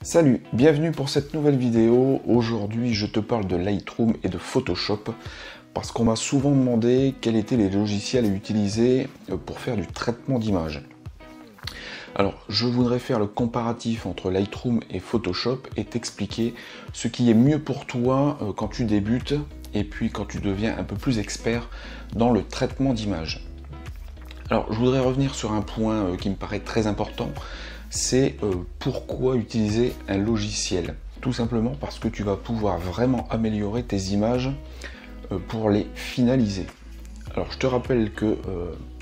Salut, bienvenue pour cette nouvelle vidéo. Aujourd'hui, je te parle de Lightroom et de Photoshop parce qu'on m'a souvent demandé quels étaient les logiciels à utiliser pour faire du traitement d'image. Alors, je voudrais faire le comparatif entre Lightroom et Photoshop et t'expliquer ce qui est mieux pour toi quand tu débutes et puis quand tu deviens un peu plus expert dans le traitement d'image. Alors, je voudrais revenir sur un point qui me paraît très important. C'est pourquoi utiliser un logiciel. Tout simplement parce que tu vas pouvoir vraiment améliorer tes images pour les finaliser. Alors je te rappelle que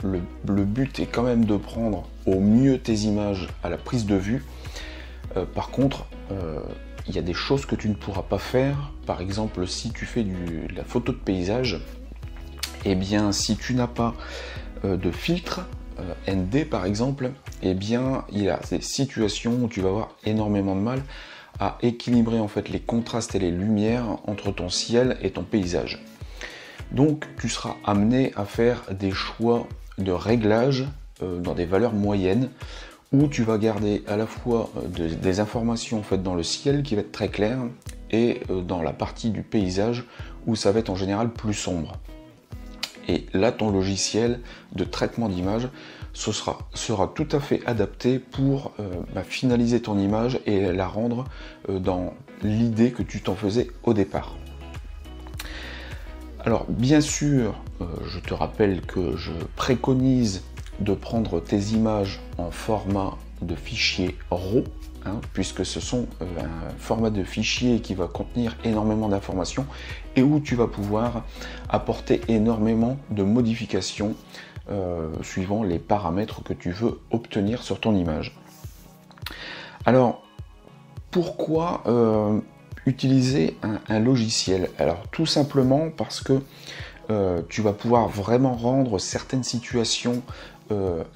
le but est quand même de prendre au mieux tes images à la prise de vue. Par contre, il y a des choses que tu ne pourras pas faire. Par exemple, si tu fais de la photo de paysage, et bien si tu n'as pas de filtre, ND par exemple, eh bien il y a des situations où tu vas avoir énormément de mal à équilibrer en fait les contrastes et les lumières entre ton ciel et ton paysage. Donc tu seras amené à faire des choix de réglage dans des valeurs moyennes où tu vas garder à la fois des informations en fait dans le ciel qui va être très clair et dans la partie du paysage où ça va être en général plus sombre. Et là, ton logiciel de traitement d'image sera tout à fait adapté pour finaliser ton image et la rendre dans l'idée que tu t'en faisais au départ. Alors, bien sûr, je te rappelle que je préconise de prendre tes images en format de fichier RAW, puisque ce sont un format de fichier qui va contenir énormément d'informations et où tu vas pouvoir apporter énormément de modifications suivant les paramètres que tu veux obtenir sur ton image. Alors, pourquoi utiliser un logiciel? Alors, tout simplement parce que tu vas pouvoir vraiment rendre certaines situations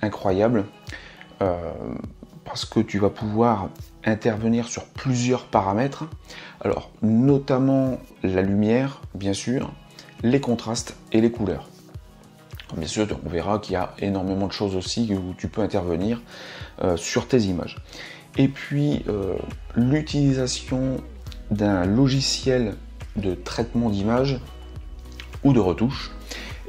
incroyables. Parce que tu vas pouvoir intervenir sur plusieurs paramètres, alors notamment la lumière, bien sûr, les contrastes et les couleurs. Bien sûr, on verra qu'il y a énormément de choses aussi où tu peux intervenir sur tes images. Et puis, l'utilisation d'un logiciel de traitement d'image ou de retouche,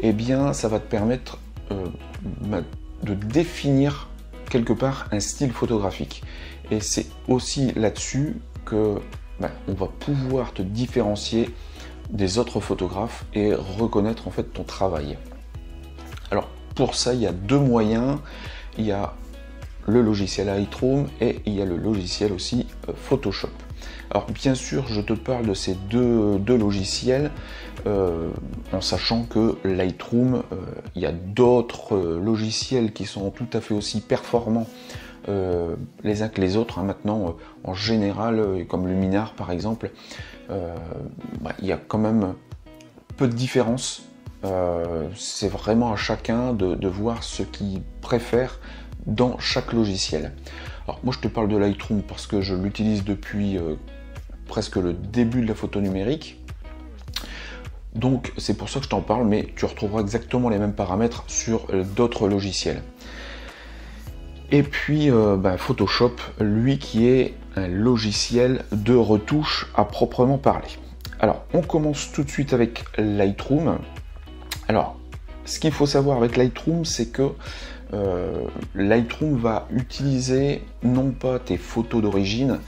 eh bien, ça va te permettre de définir quelque part un style photographique. Et c'est aussi là-dessus que on va pouvoir te différencier des autres photographes et reconnaître en fait ton travail. Alors pour ça, il y a deux moyens. Il y a le logiciel Lightroom et il y a le logiciel aussi Photoshop. Alors bien sûr, je te parle de ces deux logiciels en sachant que Lightroom, il y a d'autres logiciels qui sont tout à fait aussi performants les uns que les autres. Maintenant, en général, comme Luminar par exemple, il y a quand même peu de différence. C'est vraiment à chacun de voir ce qu'il préfère dans chaque logiciel. Alors moi je te parle de Lightroom parce que je l'utilise depuis presque le début de la photo numérique. Donc c'est pour ça que je t'en parle, mais tu retrouveras exactement les mêmes paramètres sur d'autres logiciels. Et puis Photoshop, lui qui est un logiciel de retouche à proprement parler. Alors on commence tout de suite avec Lightroom. Alors ce qu'il faut savoir avec Lightroom, c'est que Lightroom va utiliser non pas tes photos d'origine,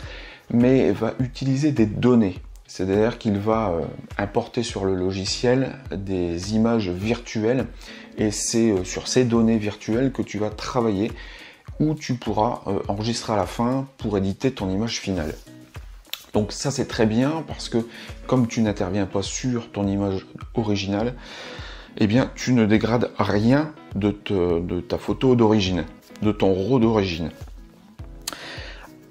mais va utiliser des données. C'est-à-dire qu'il va importer sur le logiciel des images virtuelles et c'est sur ces données virtuelles que tu vas travailler où tu pourras enregistrer à la fin pour éditer ton image finale. Donc ça c'est très bien parce que comme tu n'interviens pas sur ton image originale, eh bien tu ne dégrades rien de ta photo d'origine, de ton RAW d'origine.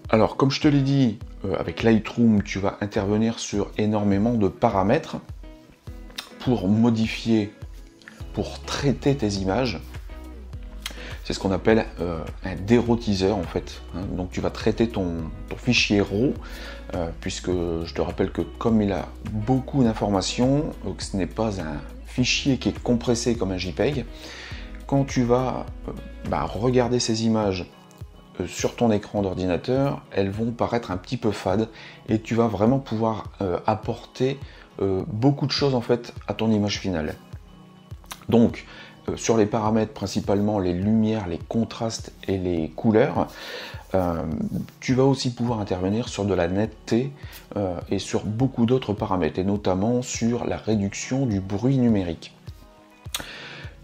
Alors comme je te l'ai dit, avec Lightroom, tu vas intervenir sur énormément de paramètres pour modifier, pour traiter tes images. C'est ce qu'on appelle un dérotiseur en fait. Donc tu vas traiter ton fichier RAW, puisque je te rappelle que comme il a beaucoup d'informations, que ce n'est pas un fichier qui est compressé comme un JPEG, quand tu vas regarder ces images sur ton écran d'ordinateur, elles vont paraître un petit peu fades et tu vas vraiment pouvoir apporter beaucoup de choses en fait à ton image finale. Donc sur les paramètres, principalement les lumières, les contrastes et les couleurs, tu vas aussi pouvoir intervenir sur de la netteté et sur beaucoup d'autres paramètres, et notamment sur la réduction du bruit numérique.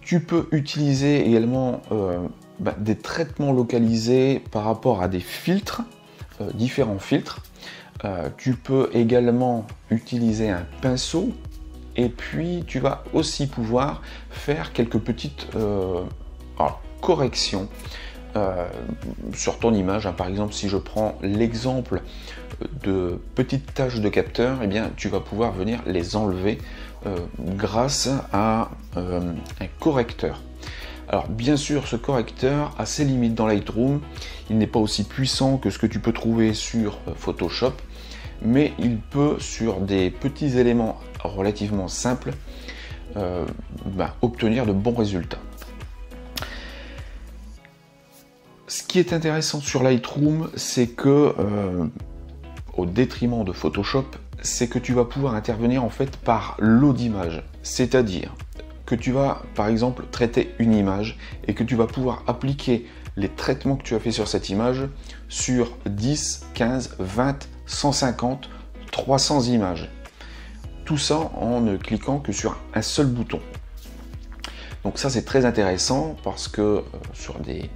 Tu peux utiliser également des traitements localisés par rapport à des filtres, différents filtres. Tu peux également utiliser un pinceau. Et puis, tu vas aussi pouvoir faire quelques petites corrections sur ton image. Par exemple, si je prends l'exemple de petites taches de capteur, eh bien, tu vas pouvoir venir les enlever grâce à un correcteur. Alors, bien sûr, ce correcteur a ses limites dans Lightroom. Il n'est pas aussi puissant que ce que tu peux trouver sur Photoshop, mais il peut, sur des petits éléments relativement simples, obtenir de bons résultats. Ce qui est intéressant sur Lightroom, c'est que, au détriment de Photoshop, c'est que tu vas pouvoir intervenir en fait par lot d'image. C'est-à-dire que tu vas, par exemple, traiter une image et que tu vas pouvoir appliquer les traitements que tu as fait sur cette image sur 10, 15, 20, 150, 300 images. Tout ça en ne cliquant que sur un seul bouton. Donc ça, c'est très intéressant parce que sur des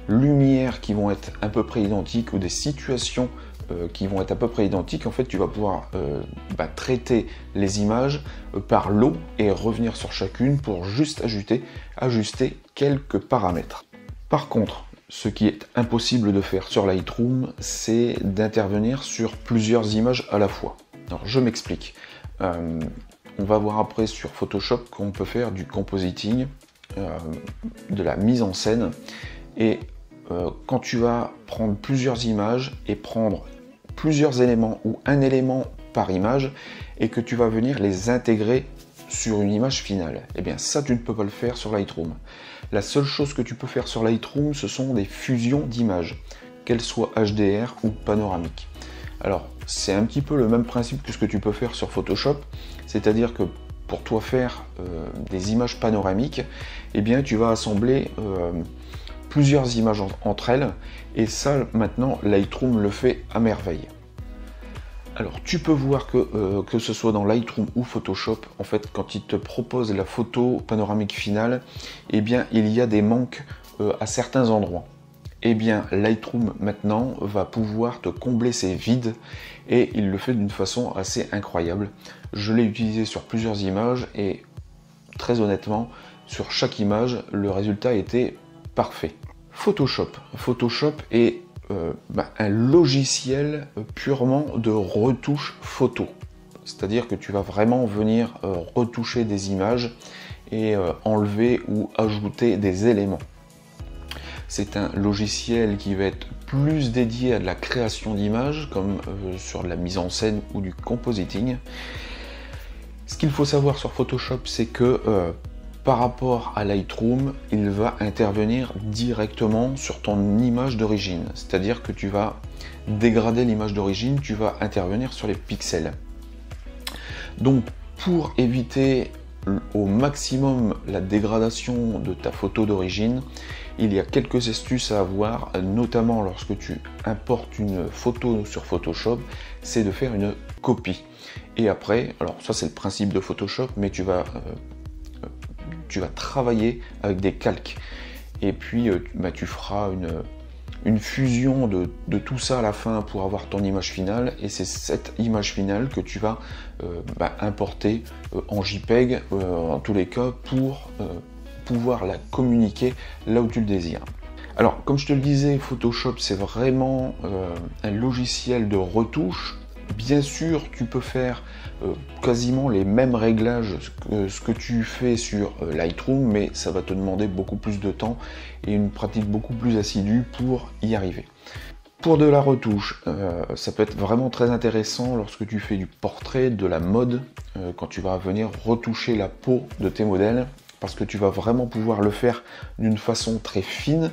lumières qui vont être à peu près identiques ou des situations qui vont être à peu près identiques, en fait, tu vas pouvoir traiter les images par lot et revenir sur chacune pour juste ajuster quelques paramètres. Par contre, ce qui est impossible de faire sur Lightroom, c'est d'intervenir sur plusieurs images à la fois. Alors, je m'explique. On va voir après sur Photoshop qu'on peut faire du compositing, de la mise en scène. Et quand tu vas prendre plusieurs images et prendre plusieurs éléments ou un élément par image et que tu vas venir les intégrer sur une image finale, eh bien ça, tu ne peux pas le faire sur Lightroom. La seule chose que tu peux faire sur Lightroom, ce sont des fusions d'images, qu'elles soient HDR ou panoramiques. Alors, c'est un petit peu le même principe que ce que tu peux faire sur Photoshop, c'est-à-dire que pour toi faire des images panoramiques, eh bien tu vas assembler plusieurs images entre elles, et ça, maintenant, Lightroom le fait à merveille. Alors, tu peux voir que ce soit dans Lightroom ou Photoshop, en fait, quand il te propose la photo panoramique finale, eh bien, il y a des manques à certains endroits. Eh bien, Lightroom, maintenant, va pouvoir te combler ces vides, et il le fait d'une façon assez incroyable. Je l'ai utilisé sur plusieurs images, et très honnêtement, sur chaque image, le résultat était parfait. Photoshop est un logiciel purement de retouche photo. C'est-à-dire que tu vas vraiment venir retoucher des images et enlever ou ajouter des éléments. C'est un logiciel qui va être plus dédié à de la création d'images, comme sur de la mise en scène ou du compositing. Ce qu'il faut savoir sur Photoshop, c'est que par rapport à Lightroom, il va intervenir directement sur ton image d'origine. C'est-à-dire que tu vas dégrader l'image d'origine, tu vas intervenir sur les pixels. Donc, pour éviter au maximum la dégradation de ta photo d'origine, il y a quelques astuces à avoir, notamment lorsque tu importes une photo sur Photoshop, c'est de faire une copie. Et après, alors ça c'est le principe de Photoshop, mais tu vas travailler avec des calques. Et puis tu feras une fusion de tout ça à la fin pour avoir ton image finale, et c'est cette image finale que tu vas importer en JPEG en tous les cas pour pouvoir la communiquer là où tu le désires. Alors comme je te le disais, Photoshop c'est vraiment un logiciel de retouche. Bien sûr, tu peux faire quasiment les mêmes réglages que ce que tu fais sur Lightroom, mais ça va te demander beaucoup plus de temps et une pratique beaucoup plus assidue pour y arriver. Pour de la retouche, ça peut être vraiment très intéressant lorsque tu fais du portrait, de la mode, quand tu vas venir retoucher la peau de tes modèles, parce que tu vas vraiment pouvoir le faire d'une façon très fine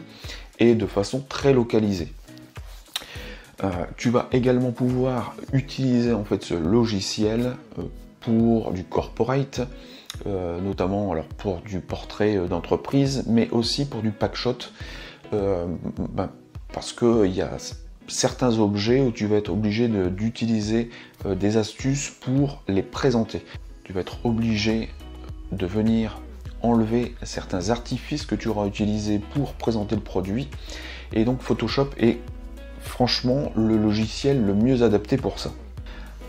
et de façon très localisée. Tu vas également pouvoir utiliser en fait ce logiciel pour du corporate, notamment alors pour du portrait d'entreprise, mais aussi pour du packshot, parce qu'il y a certains objets où tu vas être obligé d'utiliser des astuces pour les présenter. Tu vas être obligé de venir enlever certains artifices que tu auras utilisés pour présenter le produit, et donc Photoshop est franchement le logiciel le mieux adapté pour ça.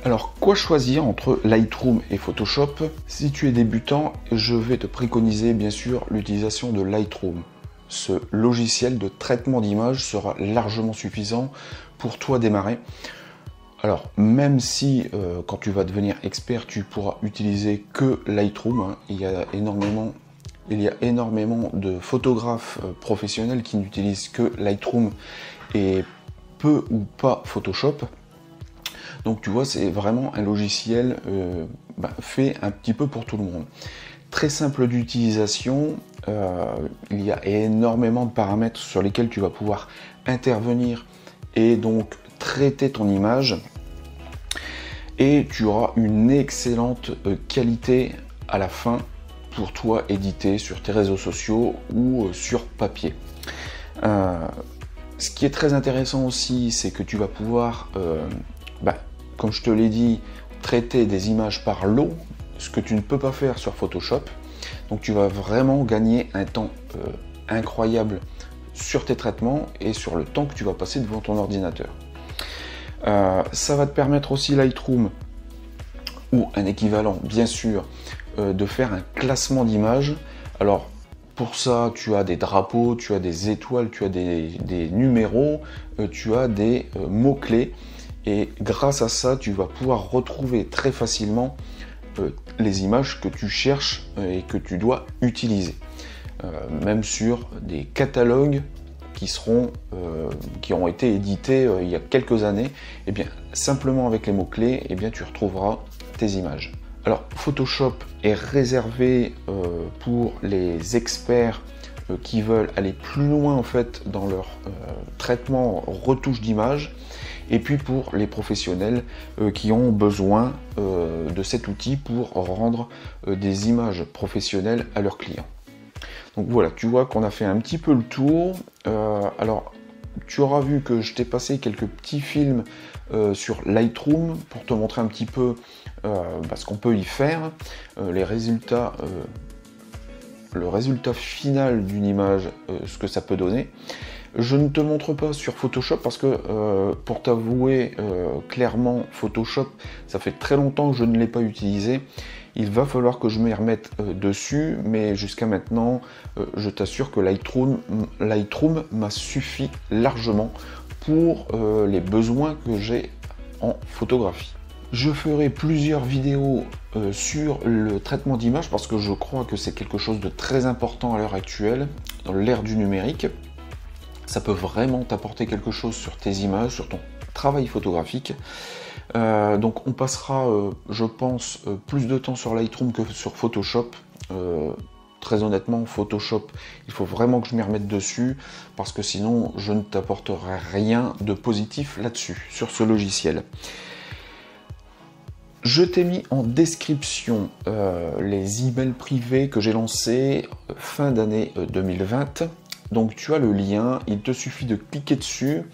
Alors quoi choisir entre Lightroom et Photoshop? Si tu es débutant, je vais te préconiser bien sûr l'utilisation de Lightroom. Ce logiciel de traitement d'image sera largement suffisant pour toi démarrer. Alors même si quand tu vas devenir expert, tu pourras utiliser que Lightroom, hein, il y a énormément de photographes professionnels qui n'utilisent que Lightroom et peu ou pas Photoshop. Donc tu vois, c'est vraiment un logiciel fait un petit peu pour tout le monde. Très simple d'utilisation, il y a énormément de paramètres sur lesquels tu vas pouvoir intervenir et donc traiter ton image. Et tu auras une excellente qualité à la fin pour toi éditer sur tes réseaux sociaux ou sur papier. Ce qui est très intéressant aussi, c'est que tu vas pouvoir, comme je te l'ai dit, traiter des images par lot, ce que tu ne peux pas faire sur Photoshop. Donc tu vas vraiment gagner un temps incroyable sur tes traitements et sur le temps que tu vas passer devant ton ordinateur. Ça va te permettre aussi Lightroom, ou un équivalent bien sûr, de faire un classement d'images. Alors pour ça, tu as des drapeaux, tu as des étoiles, tu as des numéros, tu as des mots-clés. Et grâce à ça, tu vas pouvoir retrouver très facilement les images que tu cherches et que tu dois utiliser. Même sur des catalogues qui ont été édités il y a quelques années, et bien simplement avec les mots-clés, et bien tu retrouveras tes images. Alors Photoshop est réservé pour les experts qui veulent aller plus loin en fait dans leur traitement retouche d'image, et puis pour les professionnels qui ont besoin de cet outil pour rendre des images professionnelles à leurs clients. Donc voilà, tu vois qu'on a fait un petit peu le tour. Alors tu auras vu que je t'ai passé quelques petits films sur Lightroom pour te montrer un petit peu ce qu'on peut y faire, les résultats, le résultat final d'une image, ce que ça peut donner. Je ne te montre pas sur Photoshop parce que, pour t'avouer clairement, Photoshop, ça fait très longtemps que je ne l'ai pas utilisé. Il va falloir que je m'y remette dessus, mais jusqu'à maintenant, je t'assure que Lightroom m'a suffi largement pour les besoins que j'ai en photographie. Je ferai plusieurs vidéos sur le traitement d'image parce que je crois que c'est quelque chose de très important à l'heure actuelle, dans l'ère du numérique. Ça peut vraiment t'apporter quelque chose sur tes images, sur ton travail photographique. Donc on passera, je pense, plus de temps sur Lightroom que sur Photoshop. Très honnêtement, Photoshop, il faut vraiment que je m'y remette dessus, parce que sinon je ne t'apporterai rien de positif là-dessus, sur ce logiciel. Je t'ai mis en description les emails privés que j'ai lancés fin d'année 2020. Donc tu as le lien, il te suffit de cliquer dessus,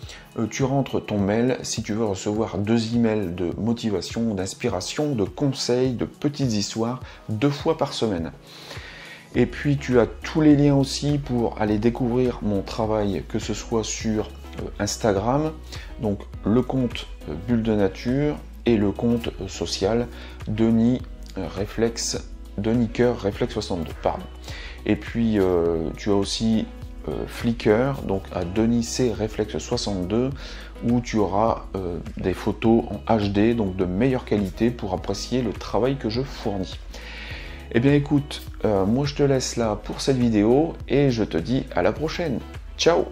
tu rentres ton mail si tu veux recevoir 2 emails de motivation, d'inspiration, de conseils, de petites histoires 2 fois par semaine. Et puis tu as tous les liens aussi pour aller découvrir mon travail, que ce soit sur Instagram, donc le compte Bulle de Nature et le compte social Denis Coeur Réflexe 62, pardon. Et puis tu as aussi Flickr, donc à Denis C Réflexe 62, où tu auras des photos en HD, donc de meilleure qualité, pour apprécier le travail que je fournis. Eh bien écoute, moi je te laisse là pour cette vidéo et je te dis à la prochaine. Ciao!